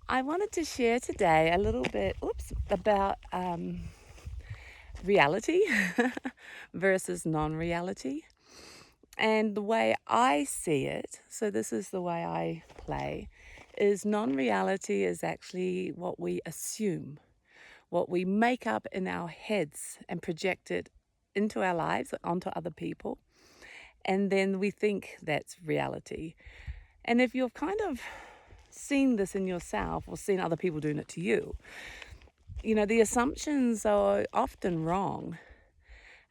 I wanted to share today a little bit about reality versus non-reality. And the way I see it, so this is the way I play, is non-reality is actually what we assume, what we make up in our heads and project it into our lives, onto other people. And then we think that's reality. And if you've kind of seen this in yourself or seen other people doing it to you, the assumptions are often wrong.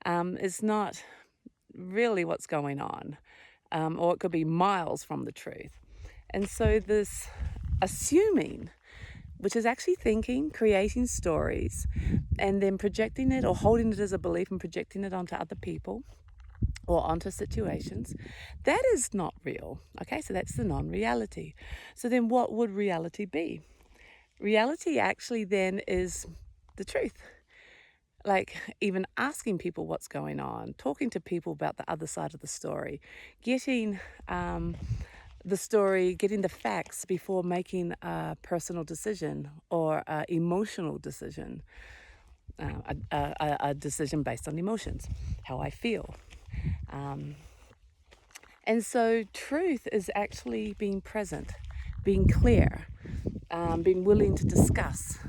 It's not really what's going on, or it could be miles from the truth. And so, this assuming, which is actually thinking, creating stories, and then projecting it or holding it as a belief and projecting it onto other people or onto situations, that is not real. Okay, so that's the non reality. So, then what would reality be? Reality actually then is the truth. Like even asking people what's going on, talking to people about the other side of the story, getting the story, getting the facts before making a personal decision or an emotional decision, a decision based on emotions, how I feel. And so truth is actually being present, being clear, being willing to discuss,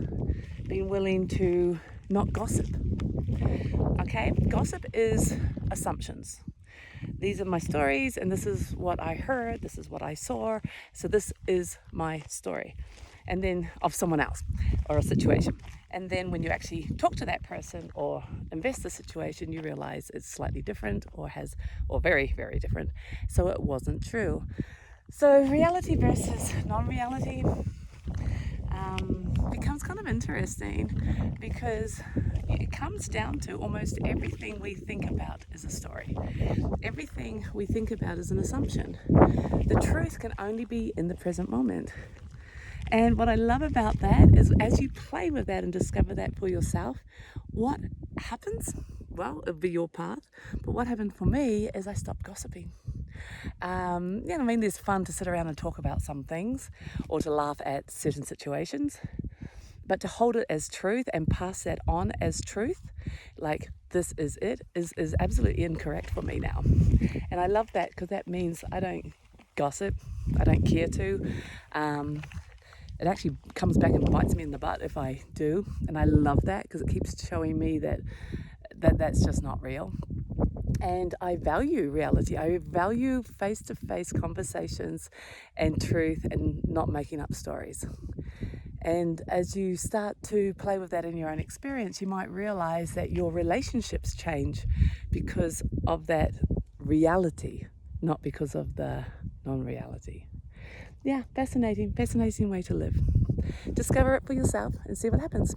being willing to not gossip. Okay, gossip is assumptions. These are my stories, and this is what I heard, this is what I saw, so this is my story. And then of someone else or a situation. And then when you actually talk to that person or invest the situation, you realize it's slightly different or very, very different. So it wasn't true. So reality versus non-reality becomes kind of interesting because it comes down to almost everything we think about is a story. Everything we think about is an assumption. The truth can only be in the present moment. And what I love about that is as you play with that and discover that for yourself, what happens? Well, it'll be your path. But what happened for me is I stopped gossiping. There's fun to sit around and talk about some things or to laugh at certain situations. But to hold it as truth and pass that on as truth, like this is it, is absolutely incorrect for me now. And I love that because that means I don't gossip. I don't care to. It actually comes back and bites me in the butt if I do. And I love that because it keeps showing me that's just not real. And I value reality. I value face-to-face conversations and truth and not making up stories. And as you start to play with that in your own experience, you might realize that your relationships change because of that reality, not because of the non-reality. Yeah, fascinating way to live. Discover it for yourself and see what happens.